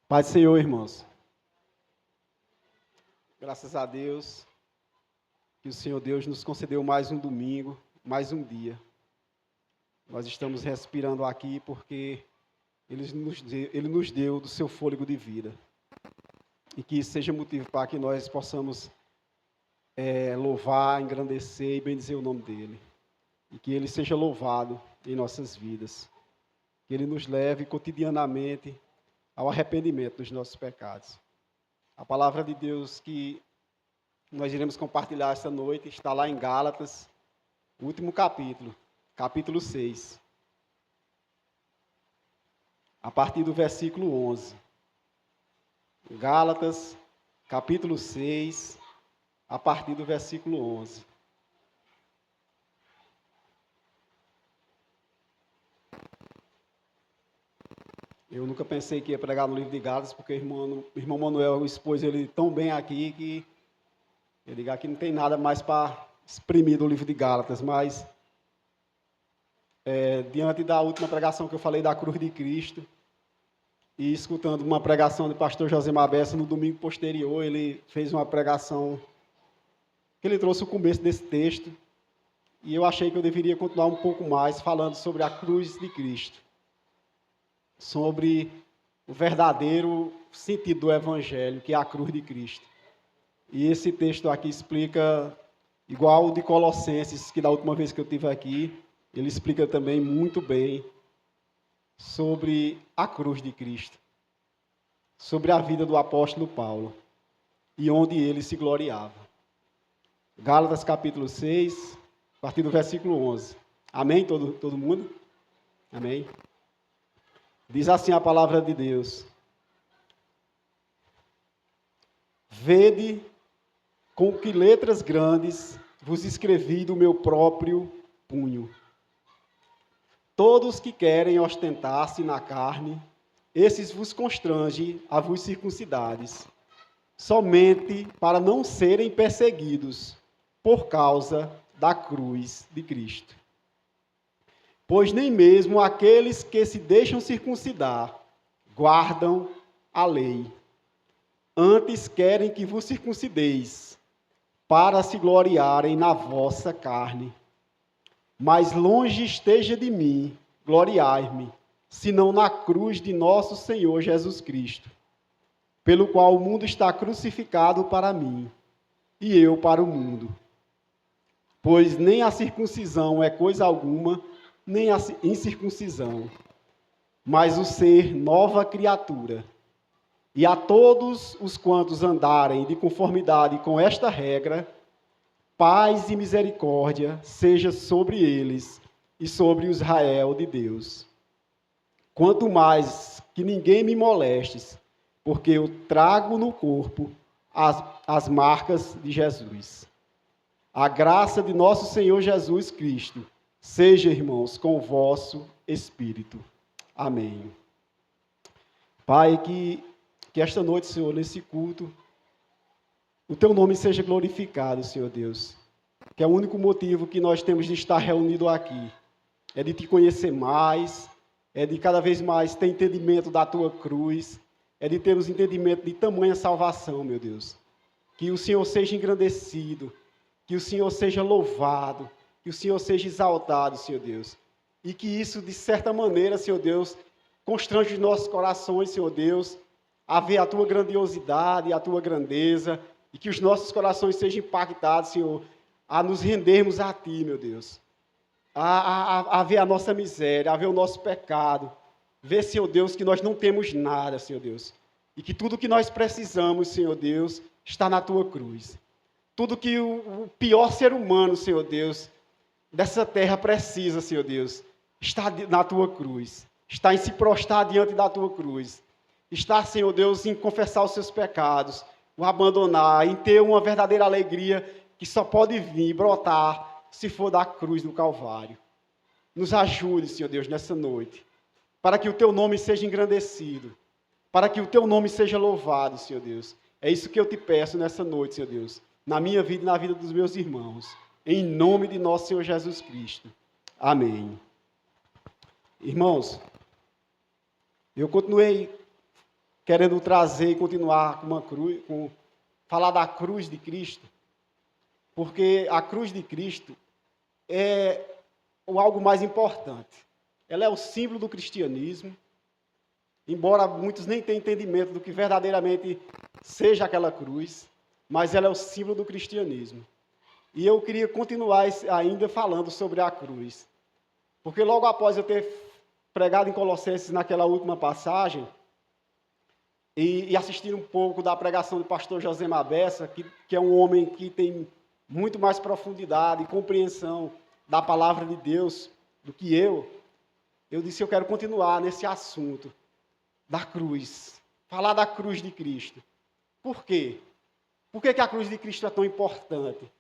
Pai do Senhor, irmãos. Graças a Deus que o Senhor Deus nos concedeu mais um domingo, mais um dia. Nós estamos respirando aqui porque Ele nos deu do seu fôlego de vida. E que isso seja motivo para que nós possamos louvar, engrandecer e bendizer o nome dEle. E que Ele seja louvado em nossas vidas. Que Ele nos leve cotidianamente ao arrependimento dos nossos pecados. A palavra de Deus que nós iremos compartilhar esta noite está lá em Gálatas, o último capítulo, capítulo 6. A partir do versículo 11. Gálatas, capítulo 6, a partir do versículo 11. Eu nunca pensei que ia pregar no livro de Gálatas, porque o irmão Manuel expôs ele tão bem aqui que eu digo aqui não tem nada mais para exprimir do livro de Gálatas, mas diante da última pregação que eu falei da cruz de Cristo, e escutando uma pregação do pastor José Mabessa no domingo posterior, ele fez uma pregação que ele trouxe o começo desse texto, e eu achei que eu deveria continuar um pouco mais falando sobre a cruz de Cristo, sobre o verdadeiro sentido do Evangelho, que é a cruz de Cristo. E esse texto aqui explica, igual o de Colossenses, que da última vez que eu estive aqui, ele explica também muito bem sobre a cruz de Cristo, sobre a vida do apóstolo Paulo, e onde ele se gloriava. Gálatas capítulo 6, a partir do versículo 11. Amém, todo mundo? Amém? Diz assim a palavra de Deus: Vede com que letras grandes vos escrevi do meu próprio punho. Todos que querem ostentar-se na carne, esses vos constrange a vos circuncidades, somente para não serem perseguidos por causa da cruz de Cristo. Pois nem mesmo aqueles que se deixam circuncidar guardam a lei. Antes querem que vos circuncideis, para se gloriarem na vossa carne. Mas longe esteja de mim gloriar-me, senão na cruz de nosso Senhor Jesus Cristo, pelo qual o mundo está crucificado para mim, e eu para o mundo. Pois nem a circuncisão é coisa alguma, nem a incircuncisão, mas o ser nova criatura. E a todos os quantos andarem de conformidade com esta regra, paz e misericórdia seja sobre eles e sobre o Israel de Deus. Quanto mais que ninguém me molestes, porque eu trago no corpo as marcas de Jesus. A graça de nosso Senhor Jesus Cristo seja, irmãos, com o vosso espírito. Amém. Pai, que esta noite, Senhor, nesse culto, o Teu nome seja glorificado, Senhor Deus. Que é o único motivo que nós temos de estar reunidos aqui. É de Te conhecer mais, é de cada vez mais ter entendimento da Tua cruz, é de termos entendimento de tamanha salvação, meu Deus. Que o Senhor seja engrandecido, que o Senhor seja louvado, que o Senhor seja exaltado, Senhor Deus. E que isso, de certa maneira, Senhor Deus, constrange os nossos corações, Senhor Deus, a ver a Tua grandiosidade, a Tua grandeza, e que os nossos corações sejam impactados, Senhor, a nos rendermos a Ti, meu Deus. A ver a nossa miséria, a ver o nosso pecado. Ver, Senhor Deus, que nós não temos nada, Senhor Deus. E que tudo que nós precisamos, Senhor Deus, está na Tua cruz. Tudo que o pior ser humano, Senhor Deus, dessa terra precisa, Senhor Deus, está na Tua cruz. Está em se prostrar diante da Tua cruz. Está, Senhor Deus, em confessar os seus pecados, o abandonar, em ter uma verdadeira alegria que só pode vir, brotar, se for da cruz do Calvário. Nos ajude, Senhor Deus, nessa noite, para que o Teu nome seja engrandecido, para que o Teu nome seja louvado, Senhor Deus. É isso que eu Te peço nessa noite, Senhor Deus, na minha vida e na vida dos meus irmãos, em nome de nosso Senhor Jesus Cristo. Amém. Irmãos, eu continuei querendo trazer e continuar com uma cruz, falar da cruz de Cristo, porque a cruz de Cristo é algo mais importante. Ela é o símbolo do cristianismo, embora muitos nem tenham entendimento do que verdadeiramente seja aquela cruz, mas ela é o símbolo do cristianismo. E eu queria continuar ainda falando sobre a cruz, porque logo após eu ter pregado em Colossenses naquela última passagem, e assistir um pouco da pregação do pastor José Mabessa, que é um homem que tem muito mais profundidade e compreensão da palavra de Deus do que eu disse, eu quero continuar nesse assunto da cruz, falar da cruz de Cristo. Por quê? Por que a cruz de Cristo é tão importante?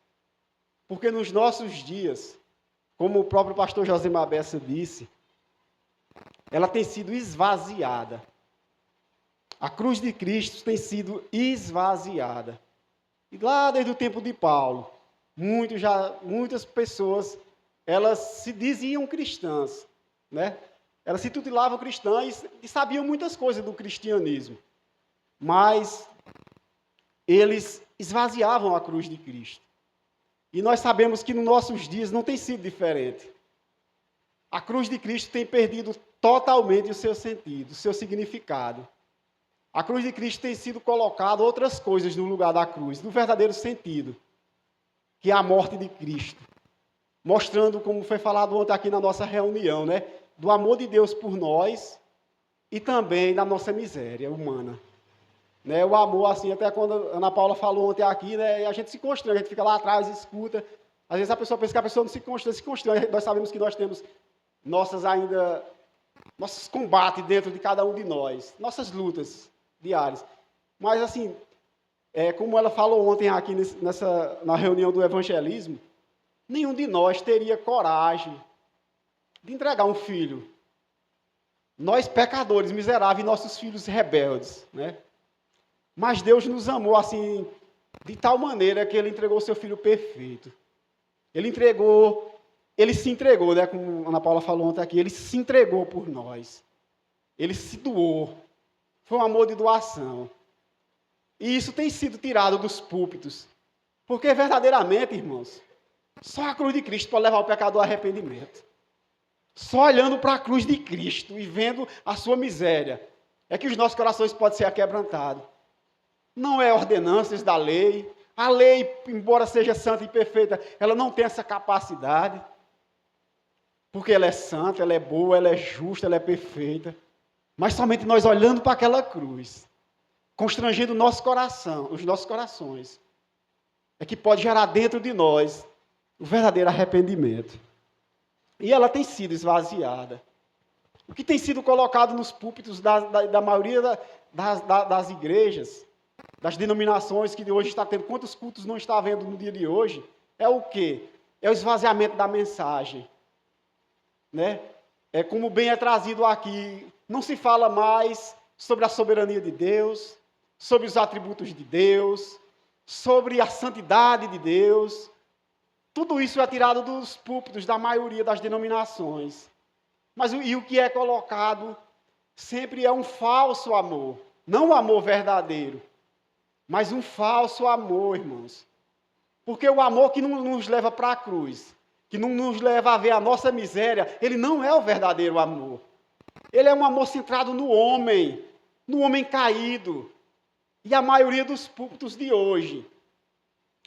Porque nos nossos dias, como o próprio pastor José Mabessa disse, ela tem sido esvaziada. A cruz de Cristo tem sido esvaziada. E lá desde o tempo de Paulo, muitas pessoas, elas se diziam cristãs, né? Elas se tutelavam cristãs e sabiam muitas coisas do cristianismo. Mas eles esvaziavam a cruz de Cristo. E nós sabemos que nos nossos dias não tem sido diferente. A cruz de Cristo tem perdido totalmente o seu sentido, o seu significado. A cruz de Cristo tem sido colocado outras coisas no lugar da cruz, no verdadeiro sentido, que é a morte de Cristo. Mostrando, como foi falado ontem aqui na nossa reunião, né, do amor de Deus por nós e também da nossa miséria humana. Né, o amor, assim, até quando a Ana Paula falou ontem aqui, né, a gente se constrange, a gente fica lá atrás, escuta. Às vezes a pessoa pensa que a pessoa não se constrange. Nós sabemos que nós temos nossos combates dentro de cada um de nós, nossas lutas diárias. Mas, assim, como ela falou ontem aqui na reunião do evangelismo, nenhum de nós teria coragem de entregar um filho. Nós, pecadores, miseráveis, nossos filhos rebeldes, né? Mas Deus nos amou, assim, de tal maneira que Ele entregou o seu Filho perfeito. Ele se entregou, né? Como a Ana Paula falou ontem aqui, Ele se entregou por nós. Ele se doou. Foi um amor de doação. E isso tem sido tirado dos púlpitos. Porque, verdadeiramente, irmãos, só a cruz de Cristo pode levar o pecador ao arrependimento. Só olhando para a cruz de Cristo e vendo a sua miséria, é que os nossos corações podem ser quebrantados. Não é ordenanças da lei. A lei, embora seja santa e perfeita, ela não tem essa capacidade. Porque ela é santa, ela é boa, ela é justa, ela é perfeita. Mas somente nós olhando para aquela cruz, constrangendo o nosso coração, os nossos corações, é que pode gerar dentro de nós o verdadeiro arrependimento. E ela tem sido esvaziada. O que tem sido colocado nos púlpitos da maioria das igrejas, das denominações que hoje está tendo, quantos cultos não está havendo no dia de hoje, é o quê? É o esvaziamento da mensagem. Né? É como bem é trazido aqui, não se fala mais sobre a soberania de Deus, sobre os atributos de Deus, sobre a santidade de Deus. Tudo isso é tirado dos púlpitos da maioria das denominações. Mas o que é colocado sempre é um falso amor. Não o amor verdadeiro, mas um falso amor, irmãos. Porque o amor que não nos leva para a cruz, que não nos leva a ver a nossa miséria, ele não é o verdadeiro amor. Ele é um amor centrado no homem caído. E a maioria dos púlpitos de hoje,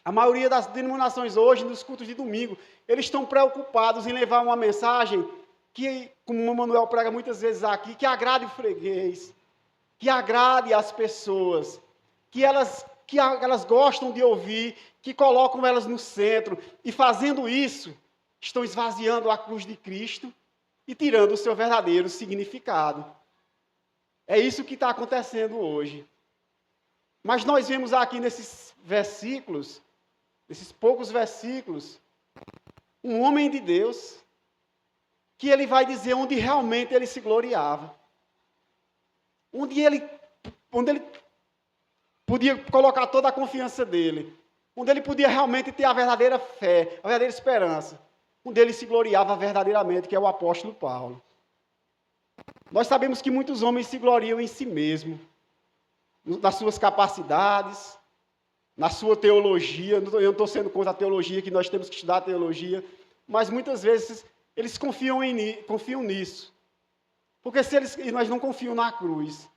a maioria das denominações hoje, nos cultos de domingo, eles estão preocupados em levar uma mensagem que, como o Manuel prega muitas vezes aqui, que agrade o freguês, que agrade as pessoas, que elas gostam de ouvir, que colocam elas no centro, e fazendo isso, estão esvaziando a cruz de Cristo e tirando o seu verdadeiro significado. É isso que está acontecendo hoje. Mas nós vemos aqui nesses versículos, nesses poucos versículos, um homem de Deus, que ele vai dizer onde realmente ele se gloriava. Onde ele podia colocar toda a confiança dele. Onde ele podia realmente ter a verdadeira fé, a verdadeira esperança. Onde ele se gloriava verdadeiramente, que é o apóstolo Paulo. Nós sabemos que muitos homens se gloriam em si mesmos. nas suas capacidades, na sua teologia. Eu não estou sendo contra a teologia, que nós temos que estudar a teologia, mas muitas vezes eles confiam nisso. Porque e nós não confiam na cruz.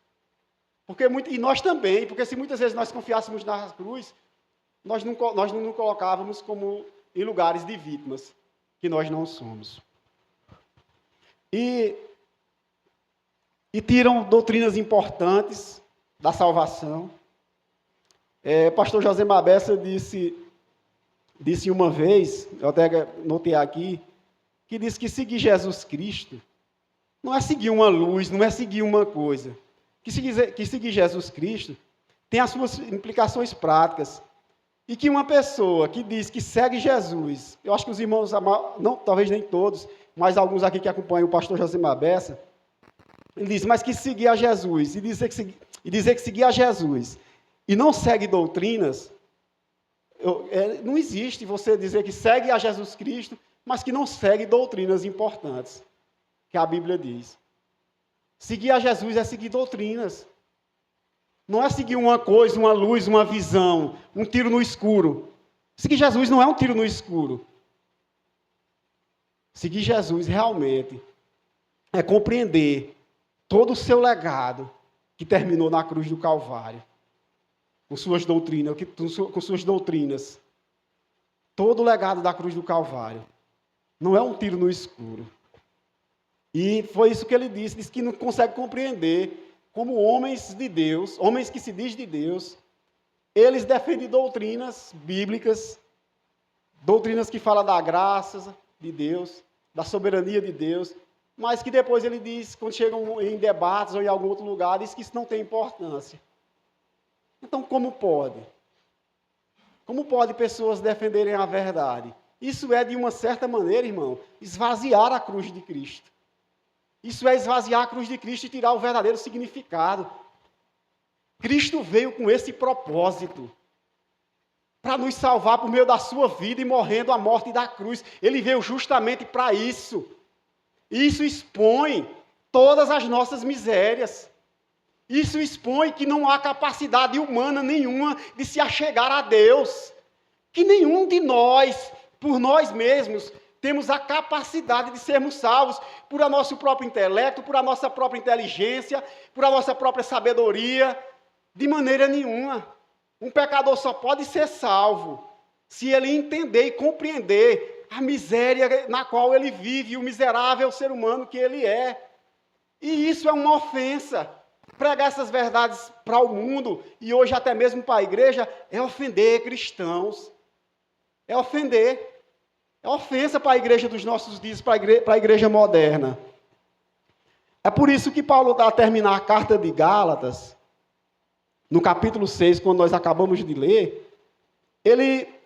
E nós também, porque se muitas vezes nós confiássemos na cruz, nós não nos colocávamos como em lugares de vítimas, que nós não somos. E tiram doutrinas importantes da salvação. Pastor Josemar Bessa disse uma vez, eu até notei aqui, que disse que seguir Jesus Cristo não é seguir uma luz, não é seguir uma coisa. Que seguir Jesus Cristo tem as suas implicações práticas. E que uma pessoa que diz que segue Jesus, eu acho que os irmãos, não, talvez nem todos, mas alguns aqui que acompanham o pastor Josemar Bessa, ele diz, mas que seguir a Jesus, e dizer que seguir a Jesus, e não segue doutrinas, não existe você dizer que segue a Jesus Cristo, mas que não segue doutrinas importantes, que a Bíblia diz. Seguir a Jesus é seguir doutrinas. Não é seguir uma coisa, uma luz, uma visão, um tiro no escuro. Seguir Jesus não é um tiro no escuro. Seguir Jesus realmente é compreender todo o seu legado que terminou na cruz do Calvário, com suas doutrinas. Todo o legado da cruz do Calvário. Não é um tiro no escuro. E foi isso que ele disse que não consegue compreender como homens de Deus, homens que se diz de Deus, eles defendem doutrinas bíblicas, doutrinas que falam da graça de Deus, da soberania de Deus, mas que depois ele diz, quando chegam em debates ou em algum outro lugar, diz que isso não tem importância. Então, como pode? Como pode pessoas defenderem a verdade? Isso é, de uma certa maneira, irmão, esvaziar a cruz de Cristo. Isso é esvaziar a cruz de Cristo e tirar o verdadeiro significado. Cristo veio com esse propósito, para nos salvar por meio da sua vida e morrendo a morte da cruz. Ele veio justamente para isso. Isso expõe todas as nossas misérias. Isso expõe que não há capacidade humana nenhuma de se achegar a Deus. Que nenhum de nós, por nós mesmos, temos a capacidade de sermos salvos por a nosso próprio intelecto, por a nossa própria inteligência, por a nossa própria sabedoria, de maneira nenhuma. Um pecador só pode ser salvo se ele entender e compreender a miséria na qual ele vive, o miserável ser humano que ele é. E isso é uma ofensa. Pregar essas verdades para o mundo, e hoje até mesmo para a igreja, é ofender cristãos. É ofender. É ofensa para a igreja dos nossos dias, para a igreja moderna. É por isso que Paulo, ao terminar a carta de Gálatas, no capítulo 6, quando nós acabamos de ler,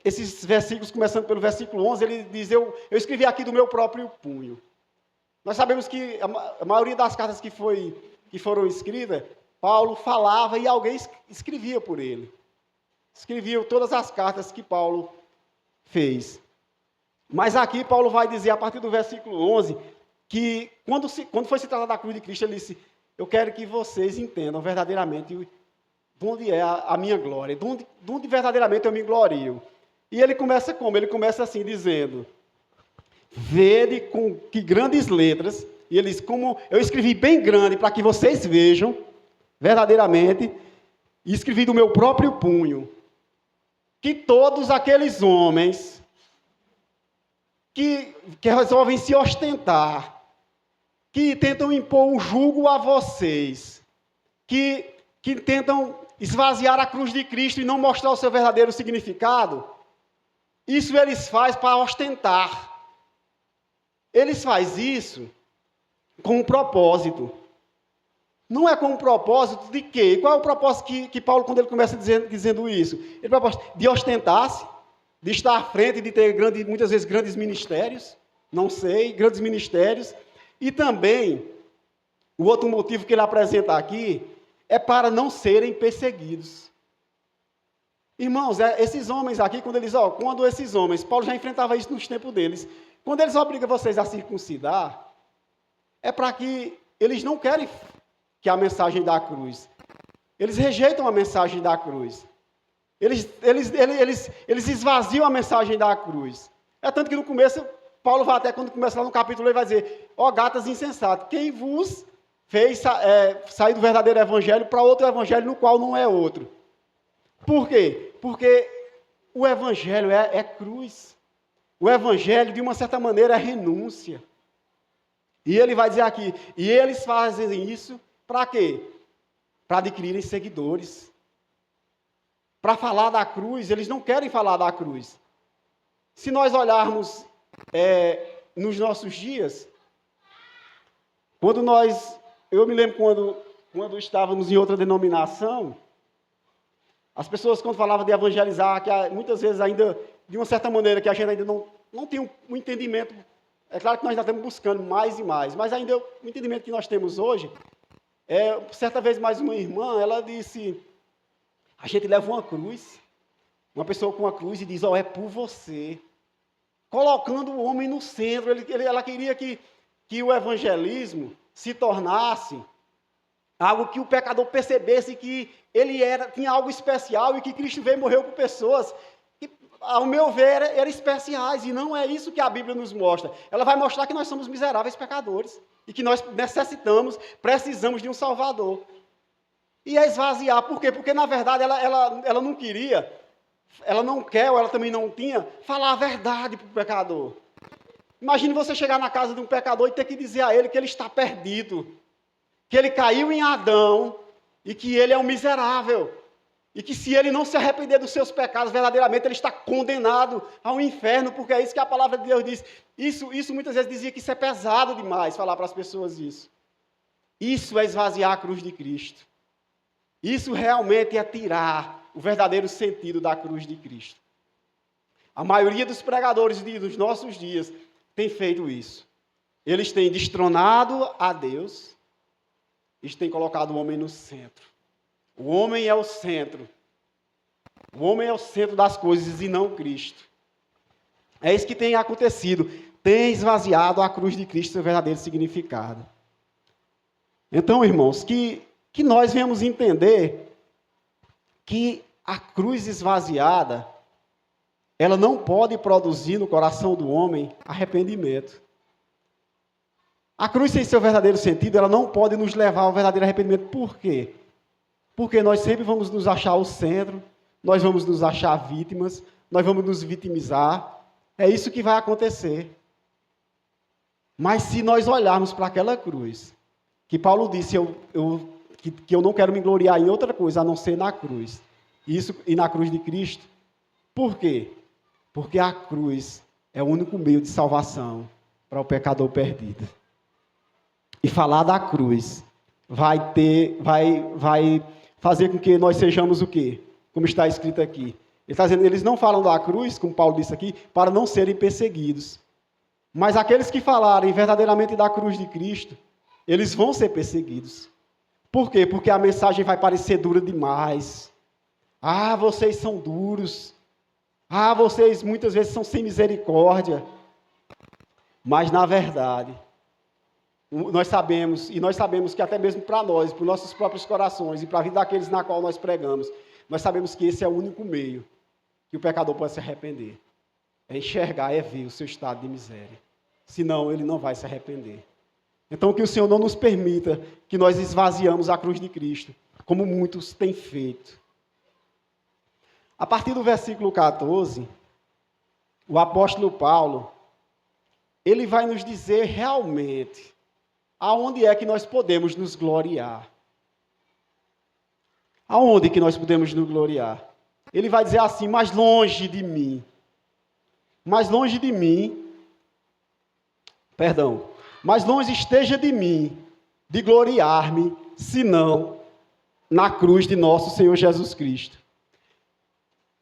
esses versículos, começando pelo versículo 11, ele diz, eu escrevi aqui do meu próprio punho. Nós sabemos que a maioria das cartas que foram escritas, Paulo falava e alguém escrevia por ele. Escrevia todas as cartas que Paulo fez. Mas aqui Paulo vai dizer, a partir do versículo 11, que quando foi se tratar da cruz de Cristo, ele disse, eu quero que vocês entendam verdadeiramente de onde é a minha glória, de onde verdadeiramente eu me glorio. E ele começa como? Ele começa assim, dizendo, vede com que grandes letras, e ele diz, como eu escrevi bem grande, para que vocês vejam, verdadeiramente, e escrevi do meu próprio punho, que todos aqueles homens que resolvem se ostentar, que tentam impor um jugo a vocês, que tentam esvaziar a cruz de Cristo e não mostrar o seu verdadeiro significado, isso eles fazem para ostentar. Eles fazem isso com um propósito. Não é com um propósito de quê? Qual é o propósito que Paulo, quando ele começa dizendo isso? Ele propósito de ostentar-se, de estar à frente, de ter muitas vezes grandes ministérios, não sei, grandes ministérios. E também, o outro motivo que ele apresenta aqui é para não serem perseguidos. Irmãos, esses homens aqui, quando esses homens, Paulo já enfrentava isso nos tempos deles, quando eles obrigam vocês a circuncidar, é para que eles não querem que a mensagem da cruz, Eles rejeitam a mensagem da cruz. Eles esvaziam a mensagem da cruz. É tanto que no começo, Paulo vai até quando começa lá no capítulo, ele vai dizer: ó gatas insensatas, quem vos fez sair do verdadeiro evangelho para outro evangelho no qual não é outro? Por quê? Porque o evangelho é cruz. O evangelho, de uma certa maneira, é renúncia. E ele vai dizer aqui, e eles fazem isso para quê? Para adquirirem seguidores. Para falar da cruz, eles não querem falar da cruz. Se nós olharmos nos nossos dias, eu me lembro quando estávamos em outra denominação, as pessoas quando falavam de evangelizar, que muitas vezes ainda, de uma certa maneira, que a gente ainda não tem um entendimento, é claro que nós ainda estamos buscando mais e mais, mas ainda o entendimento que nós temos hoje, certa vez mais uma irmã, ela disse, a gente leva uma cruz, uma pessoa com uma cruz e diz, é por você, colocando o homem no centro. Ela queria que o evangelismo se tornasse algo que o pecador percebesse que ele tinha algo especial e que Cristo veio e morreu por pessoas que, ao meu ver, eram especiais. E não é isso que a Bíblia nos mostra. Ela vai mostrar que nós somos miseráveis pecadores e que nós precisamos de um Salvador. E esvaziar. Por quê? Porque, na verdade, ela não queria, ela não quer, ou ela também não tinha, falar a verdade para o pecador. Imagine você chegar na casa de um pecador e ter que dizer a ele que ele está perdido, que ele caiu em Adão e que ele é um miserável. E que se ele não se arrepender dos seus pecados, verdadeiramente ele está condenado ao inferno, porque é isso que a palavra de Deus diz. Isso muitas vezes dizia que isso é pesado demais, falar para as pessoas isso. Isso é esvaziar a cruz de Cristo. Isso realmente é tirar o verdadeiro sentido da cruz de Cristo. A maioria dos pregadores dos nossos dias tem feito isso. Eles têm destronado a Deus, eles têm colocado o homem no centro. O homem é o centro. O homem é o centro das coisas e não Cristo. É isso que tem acontecido. Tem esvaziado a cruz de Cristo seu verdadeiro significado. Então, irmãos, que nós venhamos entender que a cruz esvaziada, ela não pode produzir no coração do homem arrependimento. A cruz sem seu verdadeiro sentido, ela não pode nos levar ao verdadeiro arrependimento. Por quê? Porque nós sempre vamos nos achar o centro, nós vamos nos achar vítimas, nós vamos nos vitimizar. É isso que vai acontecer. Mas se nós olharmos para aquela cruz, que Paulo disse, que eu não quero me gloriar em outra coisa, a não ser na cruz. E na cruz de Cristo. Por quê? Porque a cruz é o único meio de salvação para o pecador perdido. E falar da cruz vai fazer com que nós sejamos o quê? Como está escrito aqui. Ele está dizendo, eles não falam da cruz, como Paulo disse aqui, para não serem perseguidos. Mas aqueles que falarem verdadeiramente da cruz de Cristo, eles vão ser perseguidos. Por quê? Porque a mensagem vai parecer dura demais. Ah, vocês são duros. Ah, vocês muitas vezes são sem misericórdia. Mas, na verdade, nós sabemos que até mesmo para nós, para os nossos próprios corações e para a vida daqueles na qual nós pregamos, nós sabemos que esse é o único meio que o pecador pode se arrepender. É enxergar, é ver o seu estado de miséria. Senão, ele não vai se arrepender. Então, que o Senhor não nos permita que nós esvaziamos a cruz de Cristo, como muitos têm feito. A partir do versículo 14, o apóstolo Paulo, ele vai nos dizer realmente aonde é que nós podemos nos gloriar. Aonde que nós podemos nos gloriar? Ele vai dizer assim, mais longe de mim, mais longe esteja de mim, de gloriar-me, senão na cruz de nosso Senhor Jesus Cristo,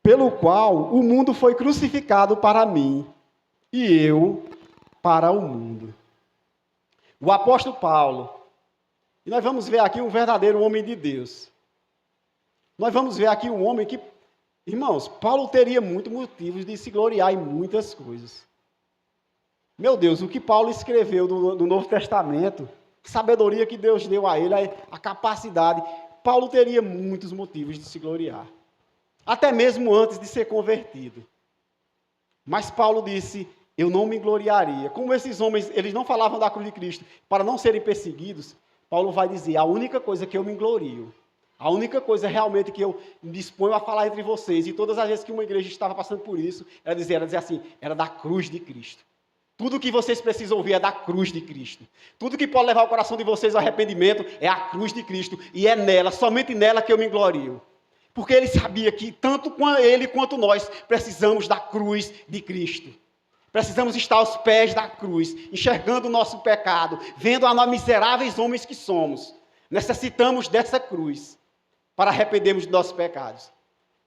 pelo qual o mundo foi crucificado para mim, e eu para o mundo. O apóstolo Paulo, e nós vamos ver aqui um verdadeiro homem de Deus. Nós vamos ver aqui um homem que, irmãos, Paulo teria muitos motivos de se gloriar em muitas coisas. Meu Deus, o que Paulo escreveu no Novo Testamento, a sabedoria que Deus deu a ele, a capacidade. Paulo teria muitos motivos de se gloriar, até mesmo antes de ser convertido. Mas Paulo disse, eu não me gloriaria. Como esses homens, eles não falavam da cruz de Cristo para não serem perseguidos, Paulo vai dizer, a única coisa que eu me glorio, a única coisa realmente que eu me disponho a falar entre vocês, e todas as vezes que uma igreja estava passando por isso, era dizer assim, era da cruz de Cristo. Tudo que vocês precisam ouvir é da cruz de Cristo. Tudo que pode levar o coração de vocês ao arrependimento é a cruz de Cristo. E é nela, somente nela que eu me glorio. Porque ele sabia que tanto ele quanto nós precisamos da cruz de Cristo. Precisamos estar aos pés da cruz, enxergando o nosso pecado, vendo a nós miseráveis homens que somos. Necessitamos dessa cruz para arrependermos de nossos pecados.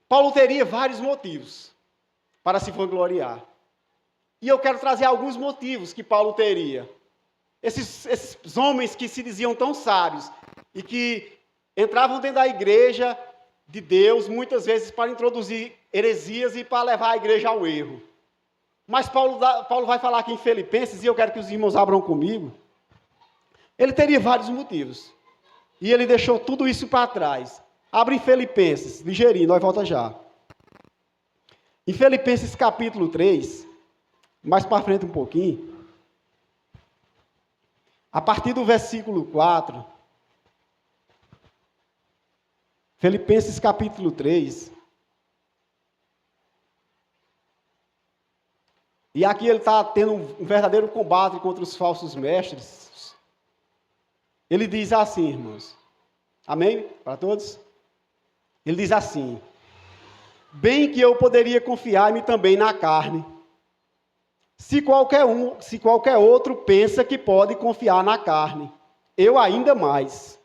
Paulo teria vários motivos para se vangloriar. E eu quero trazer alguns motivos que Paulo teria. Esses homens que se diziam tão sábios e que entravam dentro da igreja de Deus, muitas vezes para introduzir heresias e para levar a igreja ao erro. Mas Paulo vai falar aqui em Filipenses, e eu quero que os irmãos abram comigo. Ele teria vários motivos. E ele deixou tudo isso para trás. Abre em Filipenses, ligeirinho, nós volta já. Em Filipenses capítulo 3... mais para frente um pouquinho, a partir do versículo 4, Filipenses capítulo 3, e aqui ele está tendo um verdadeiro combate contra os falsos mestres. Ele diz assim, irmãos, amém? Para todos? Ele diz assim, bem que eu poderia confiar-me também na carne, se qualquer outro pensa que pode confiar na carne, eu ainda mais.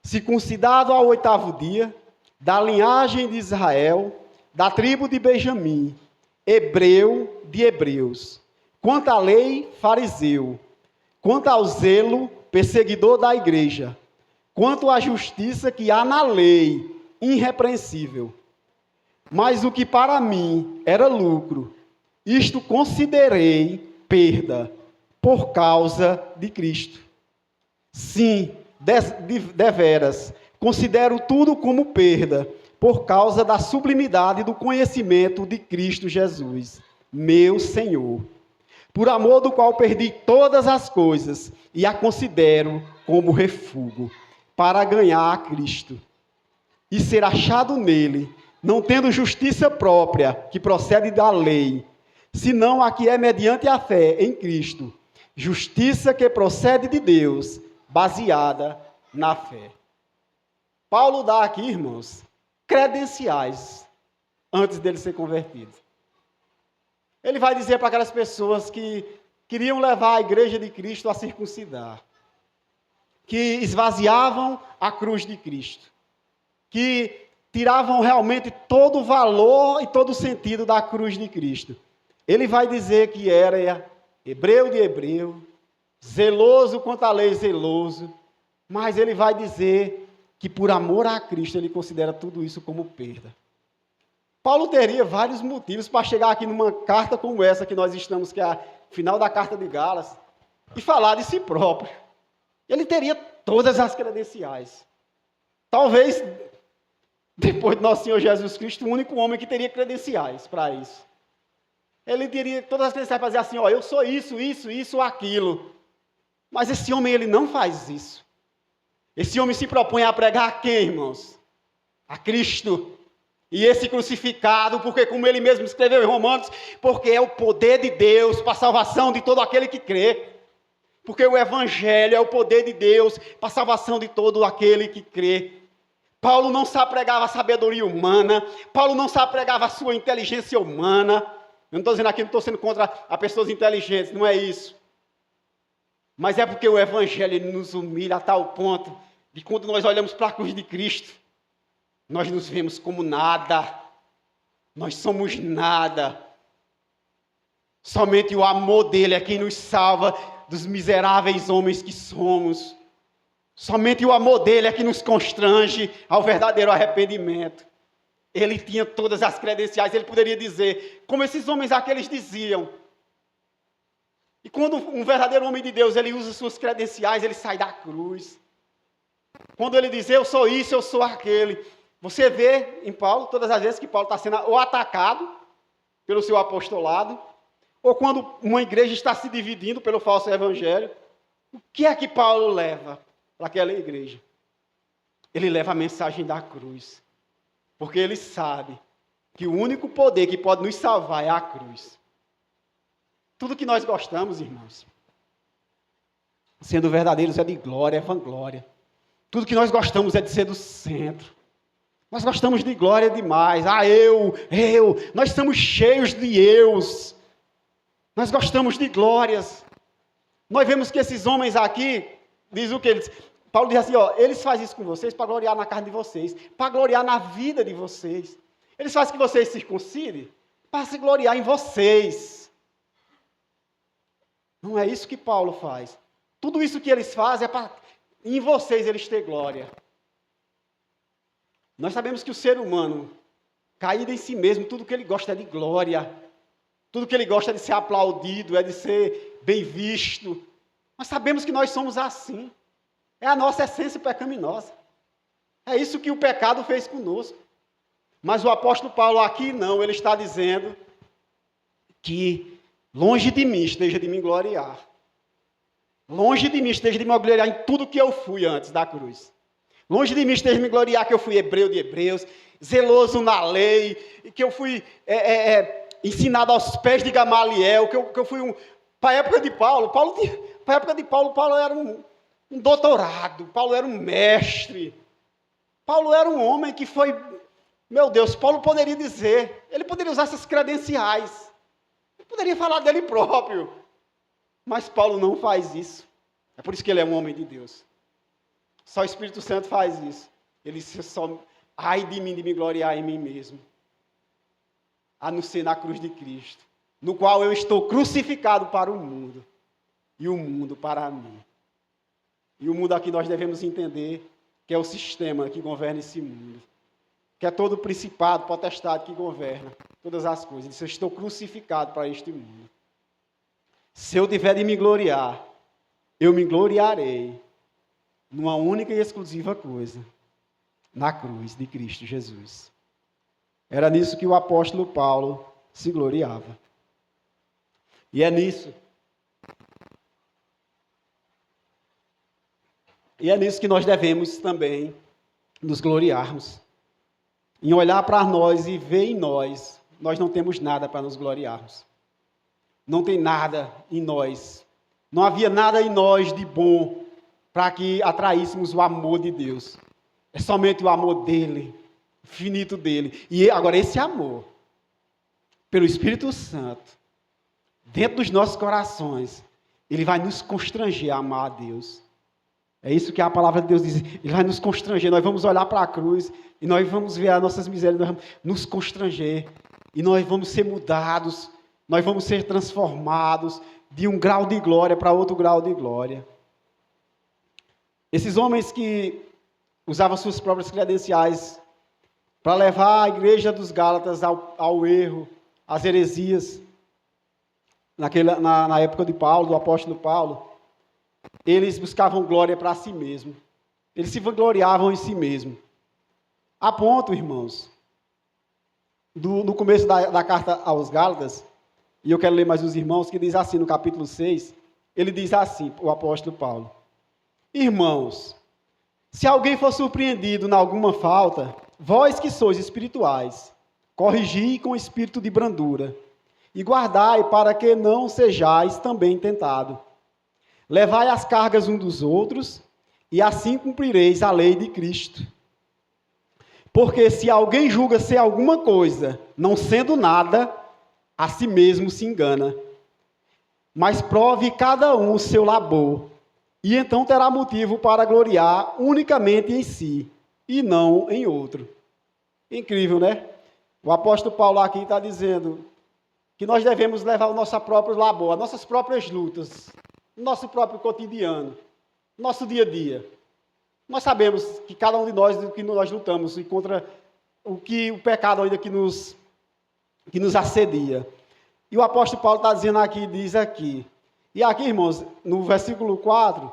Circuncidado ao 8º dia, da linhagem de Israel, da tribo de Benjamim, hebreu de hebreus. Quanto à lei, fariseu. Quanto ao zelo, perseguidor da igreja. Quanto à justiça que há na lei, irrepreensível. Mas o que para mim era lucro, isto considerei perda por causa de Cristo. Sim, deveras, considero tudo como perda por causa da sublimidade do conhecimento de Cristo Jesus, meu Senhor, por amor do qual perdi todas as coisas e a considero como refúgio, para ganhar a Cristo e ser achado nele, não tendo justiça própria que procede da lei, senão a que é mediante a fé em Cristo, justiça que procede de Deus, baseada na fé. Paulo dá aqui, irmãos, credenciais antes dele ser convertido. Ele vai dizer para aquelas pessoas que queriam levar a igreja de Cristo a circuncidar, que esvaziavam a cruz de Cristo, que tiravam realmente todo o valor e todo o sentido da cruz de Cristo. Ele vai dizer que era hebreu de hebreu, zeloso quanto à lei, zeloso, mas ele vai dizer que por amor a Cristo ele considera tudo isso como perda. Paulo teria vários motivos para chegar aqui numa carta como essa que nós estamos, que é a final da carta de Gálatas, e falar de si próprio. Ele teria todas as credenciais. Talvez, depois de nosso Senhor Jesus Cristo, o único homem que teria credenciais para isso. Ele teria todas as credenciais para dizer assim, ó, eu sou isso, aquilo. Mas esse homem, ele não faz isso. Esse homem se propõe a pregar a quem, irmãos? A Cristo. E esse crucificado, porque como ele mesmo escreveu em Romanos, porque é o poder de Deus para a salvação de todo aquele que crê. Porque o Evangelho é o poder de Deus para a salvação de todo aquele que crê. Paulo não só pregava a sabedoria humana, Paulo não só pregava a sua inteligência humana. Eu não estou dizendo aqui, não estou sendo contra as pessoas inteligentes, não é isso. Mas é porque o Evangelho nos humilha a tal ponto de quando nós olhamos para a cruz de Cristo, nós nos vemos como nada. Nós somos nada. Somente o amor dele é quem nos salva dos miseráveis homens que somos. Somente o amor dele é que nos constrange ao verdadeiro arrependimento. Ele tinha todas as credenciais, ele poderia dizer, como esses homens aqueles diziam. E quando um verdadeiro homem de Deus, ele usa suas credenciais, ele sai da cruz. Quando ele diz, eu sou isso, eu sou aquele. Você vê em Paulo, todas as vezes que Paulo está sendo ou atacado pelo seu apostolado, ou quando uma igreja está se dividindo pelo falso evangelho, o que é que Paulo leva para aquela igreja? Ele leva a mensagem da cruz. Porque ele sabe que o único poder que pode nos salvar é a cruz. Tudo que nós gostamos, irmãos, sendo verdadeiros, é de glória, é vanglória. Tudo que nós gostamos é de ser do centro. Nós gostamos de glória demais. Eu. Nós estamos cheios de eus. Nós gostamos de glórias. Nós vemos que esses homens aqui, diz o que eles... Paulo diz assim, eles fazem isso com vocês para gloriar na carne de vocês, para gloriar na vida de vocês. Eles fazem que vocês se circuncidem para se gloriar em vocês. Não é isso que Paulo faz. Tudo isso que eles fazem é para em vocês eles terem glória. Nós sabemos que o ser humano, caído em si mesmo, tudo que ele gosta é de glória. Tudo que ele gosta é de ser aplaudido, é de ser bem visto. Nós sabemos que nós somos assim. É a nossa essência pecaminosa. É isso que o pecado fez conosco. Mas o apóstolo Paulo aqui não, ele está dizendo que longe de mim esteja de me gloriar. Longe de mim esteja de me gloriar em tudo que eu fui antes da cruz. Longe de mim esteja de me gloriar que eu fui hebreu de hebreus, zeloso na lei, que eu fui ensinado aos pés de Gamaliel, que eu fui para a época de Paulo, para a época de Paulo, Paulo era um doutorado, Paulo era um mestre, Paulo era um homem que foi, meu Deus, Paulo poderia dizer, ele poderia usar essas credenciais, ele poderia falar dele próprio, mas Paulo não faz isso, é por isso que ele é um homem de Deus, só o Espírito Santo faz isso, ele só, ai de mim de me gloriar em mim mesmo, a não ser na cruz de Cristo, no qual eu estou crucificado para o mundo, e o mundo para mim. E o mundo aqui nós devemos entender que é o sistema que governa esse mundo. Que é todo o principado, potestade que governa todas as coisas. Ele diz, eu estou crucificado para este mundo. Se eu tiver de me gloriar, eu me gloriarei numa única e exclusiva coisa. Na cruz de Cristo Jesus. Era nisso que o apóstolo Paulo se gloriava. E é nisso. E é nisso que nós devemos também nos gloriarmos. Em olhar para nós e ver em nós, nós não temos nada para nos gloriarmos. Não tem nada em nós. Não havia nada em nós de bom para que atraíssemos o amor de Deus. É somente o amor dele, infinito dele. E agora esse amor, pelo Espírito Santo, dentro dos nossos corações, ele vai nos constranger a amar a Deus. É isso que a palavra de Deus diz. Ele vai nos constranger. Nós vamos olhar para a cruz e nós vamos ver as nossas misérias. Nós vamos nos constranger. E nós vamos ser mudados. Nós vamos ser transformados de um grau de glória para outro grau de glória. Esses homens que usavam suas próprias credenciais para levar a igreja dos Gálatas ao erro, às heresias, na época de Paulo, do apóstolo Paulo, eles buscavam glória para si mesmo. Eles se gloriavam em si mesmo. A ponto, irmãos, no começo da carta aos Gálatas, e eu quero ler mais os irmãos, que diz assim no capítulo 6, ele diz assim, o apóstolo Paulo: irmãos, se alguém for surpreendido em alguma falta, vós que sois espirituais, corrigi com espírito de brandura, e guardai para que não sejais também tentado. Levai as cargas uns dos outros, e assim cumprireis a lei de Cristo. Porque se alguém julga ser alguma coisa, não sendo nada, a si mesmo se engana. Mas prove cada um o seu labor, e então terá motivo para gloriar unicamente em si, e não em outro. Incrível, né? O apóstolo Paulo aqui está dizendo que nós devemos levar o nosso próprio labor, as nossas próprias lutas, nosso próprio cotidiano, nosso dia a dia. Nós sabemos que cada um de nós, do que nós lutamos, e contra o pecado ainda que nos assedia. E o apóstolo Paulo está dizendo aqui, diz aqui. E aqui, irmãos, no versículo 4,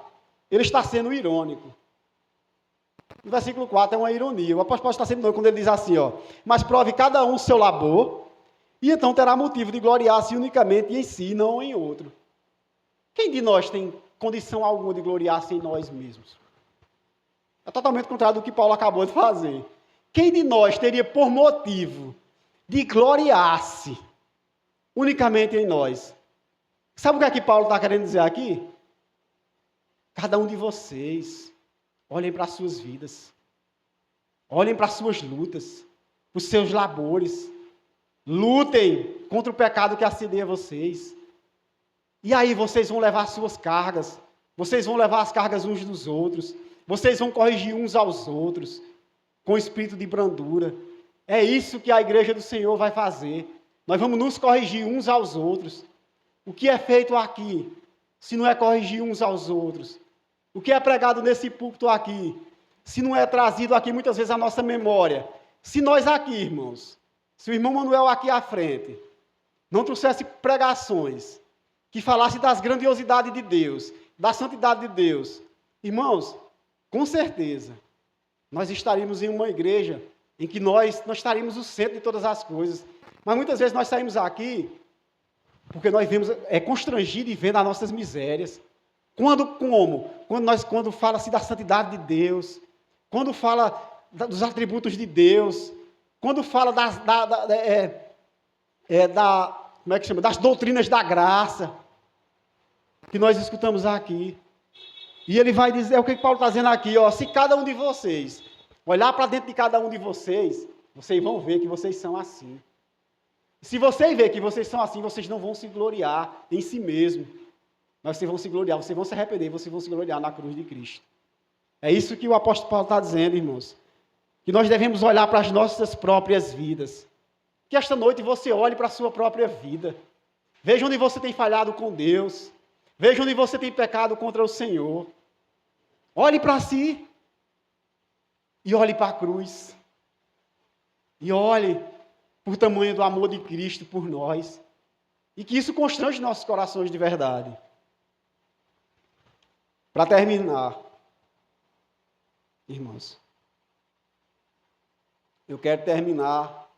ele está sendo irônico. No versículo 4 é uma ironia. O apóstolo Paulo está sendo doido quando ele diz assim, ó, mas prove cada um o seu labor, e então terá motivo de gloriar-se unicamente em si, não em outro. Quem de nós tem condição alguma de gloriar-se em nós mesmos? É totalmente contrário do que Paulo acabou de fazer. Quem de nós teria por motivo de gloriar-se unicamente em nós? Sabe o que é que Paulo está querendo dizer aqui? Cada um de vocês, olhem para as suas vidas, olhem para as suas lutas, os seus labores, lutem contra o pecado que assedia vocês. E aí vocês vão levar as suas cargas, vocês vão levar as cargas uns dos outros, vocês vão corrigir uns aos outros, com espírito de brandura. É isso que a igreja do Senhor vai fazer. Nós vamos nos corrigir uns aos outros. O que é feito aqui, se não é corrigir uns aos outros? O que é pregado nesse púlpito aqui, se não é trazido aqui muitas vezes à nossa memória? Se nós aqui, irmãos, se o irmão Manuel aqui à frente, não trouxesse pregações que falasse das grandiosidades de Deus, da santidade de Deus, irmãos, com certeza, nós estaríamos em uma igreja em que nós estaríamos o centro de todas as coisas. Mas muitas vezes nós saímos aqui porque nós vemos, constrangido e vendo as nossas misérias. Quando fala-se da santidade de Deus, quando fala dos atributos de Deus, quando fala das doutrinas da graça, que nós escutamos aqui. E ele vai dizer, o que Paulo está dizendo aqui, ó, se cada um de vocês olhar para dentro de cada um de vocês, vocês vão ver que vocês são assim. Se vocês verem que vocês são assim, vocês não vão se gloriar em si mesmos. Mas vocês vão se gloriar, vocês vão se arrepender, vocês vão se gloriar na cruz de Cristo. É isso que o apóstolo Paulo está dizendo, irmãos. Que nós devemos olhar para as nossas próprias vidas. Que esta noite você olhe para a sua própria vida. Veja onde você tem falhado com Deus. Veja onde você tem pecado contra o Senhor. Olhe para si. E olhe para a cruz. E olhe por tamanho do amor de Cristo por nós. E que isso constrange nossos corações de verdade. Para terminar, irmãos, eu quero terminar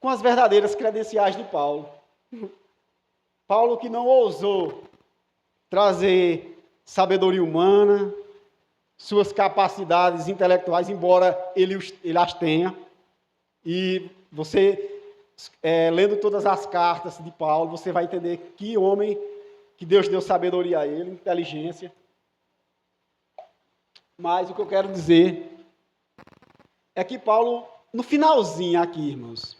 com as verdadeiras credenciais de Paulo. Paulo que não ousou trazer sabedoria humana, suas capacidades intelectuais, embora ele as tenha. E você, lendo todas as cartas de Paulo, você vai entender que homem que Deus deu sabedoria a ele, inteligência. Mas o que eu quero dizer é que Paulo, no finalzinho aqui, irmãos,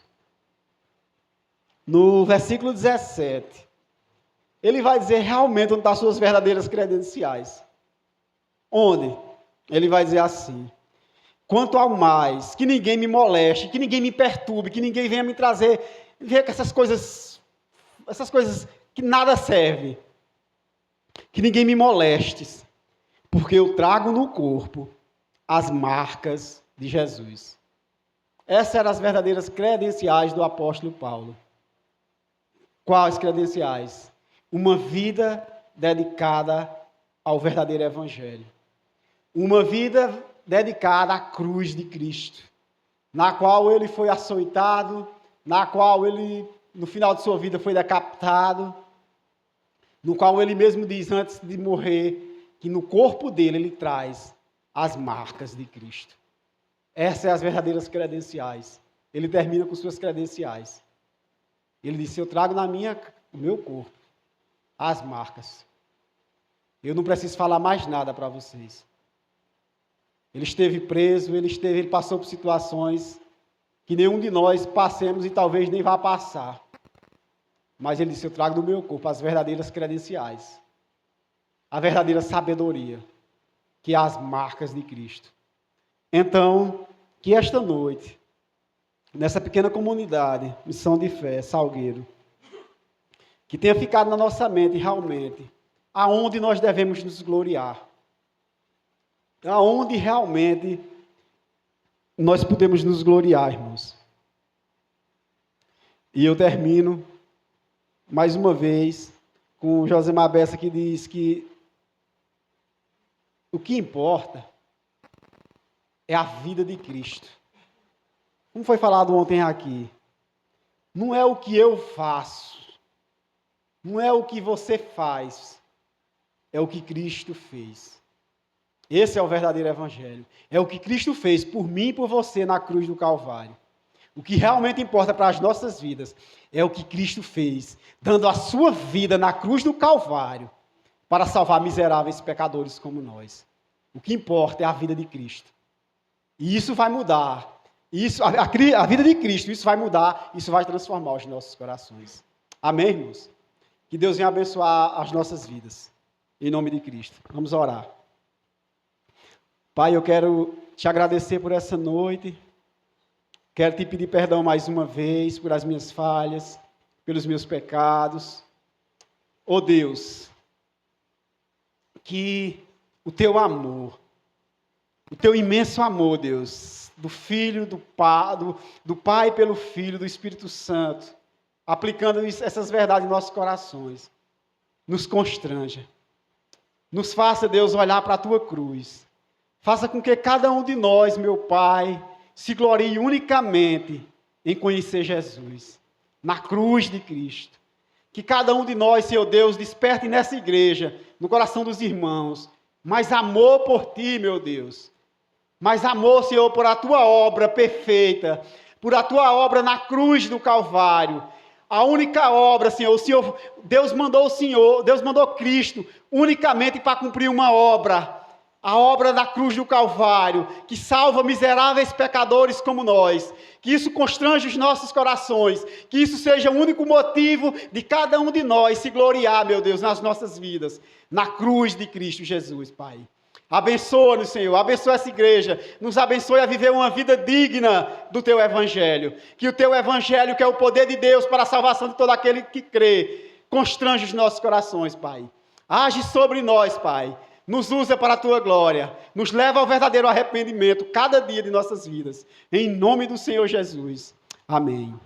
no versículo 17, ele vai dizer realmente onde estão as suas verdadeiras credenciais. Onde? Ele vai dizer assim: quanto ao mais, que ninguém me moleste, que ninguém me perturbe, que ninguém venha me trazer, ver que essas coisas que nada serve. Que ninguém me moleste, porque eu trago no corpo as marcas de Jesus. Essas eram as verdadeiras credenciais do apóstolo Paulo. Quais credenciais? Uma vida dedicada ao verdadeiro evangelho. Uma vida dedicada à cruz de Cristo, na qual ele foi açoitado, na qual ele, no final de sua vida, foi decapitado, no qual ele mesmo diz, antes de morrer, que no corpo dele ele traz as marcas de Cristo. Essas são as verdadeiras credenciais. Ele termina com suas credenciais. Ele disse, eu trago no meu corpo as marcas. Eu não preciso falar mais nada para vocês. Ele esteve preso, ele passou por situações que nenhum de nós passemos e talvez nem vá passar. Mas ele disse, eu trago no meu corpo as verdadeiras credenciais, a verdadeira sabedoria, que é as marcas de Cristo. Então, que esta noite, nessa pequena comunidade, Missão de Fé, Salgueiro, que tenha ficado na nossa mente realmente, aonde nós devemos nos gloriar, aonde realmente nós podemos nos gloriar, irmãos. E eu termino mais uma vez com o Josemar Bessa, que diz que o que importa é a vida de Cristo. Como foi falado ontem aqui, não é o que eu faço, não é o que você faz, é o que Cristo fez. Esse é o verdadeiro evangelho. É o que Cristo fez por mim e por você na cruz do Calvário. O que realmente importa para as nossas vidas é o que Cristo fez, dando a sua vida na cruz do Calvário para salvar miseráveis pecadores como nós. O que importa é a vida de Cristo. E isso vai mudar. A vida de Cristo, isso vai mudar, isso vai transformar os nossos corações. Amém, irmãos? Que Deus venha abençoar as nossas vidas. Em nome de Cristo. Vamos orar. Pai, eu quero te agradecer por essa noite. Quero te pedir perdão mais uma vez por as minhas falhas, pelos meus pecados. Oh Deus, que o teu amor, o teu imenso amor, Deus, do Filho, do Pai pelo Filho, do Espírito Santo, aplicando essas verdades em nossos corações, nos constranja. Nos faça, Deus, olhar para a tua cruz. Faça com que cada um de nós, meu Pai, se glorie unicamente em conhecer Jesus, na cruz de Cristo. Que cada um de nós, Senhor Deus, desperte nessa igreja, no coração dos irmãos, mais amor por Ti, meu Deus. Mais amor, Senhor, por a Tua obra perfeita, por a Tua obra na cruz do Calvário. A única obra, Senhor, Deus mandou Cristo unicamente para cumprir uma obra. A obra da cruz do Calvário, que salva miseráveis pecadores como nós. Que isso constrange os nossos corações. Que isso seja o único motivo de cada um de nós se gloriar, meu Deus, nas nossas vidas. Na cruz de Cristo Jesus, Pai. Abençoa-nos, Senhor. Abençoa essa igreja. Nos abençoe a viver uma vida digna do Teu Evangelho. Que o Teu Evangelho, que é o poder de Deus para a salvação de todo aquele que crê, constrange os nossos corações, Pai. Age sobre nós, Pai. Nos usa para a Tua glória. Nos leva ao verdadeiro arrependimento cada dia de nossas vidas. Em nome do Senhor Jesus. Amém.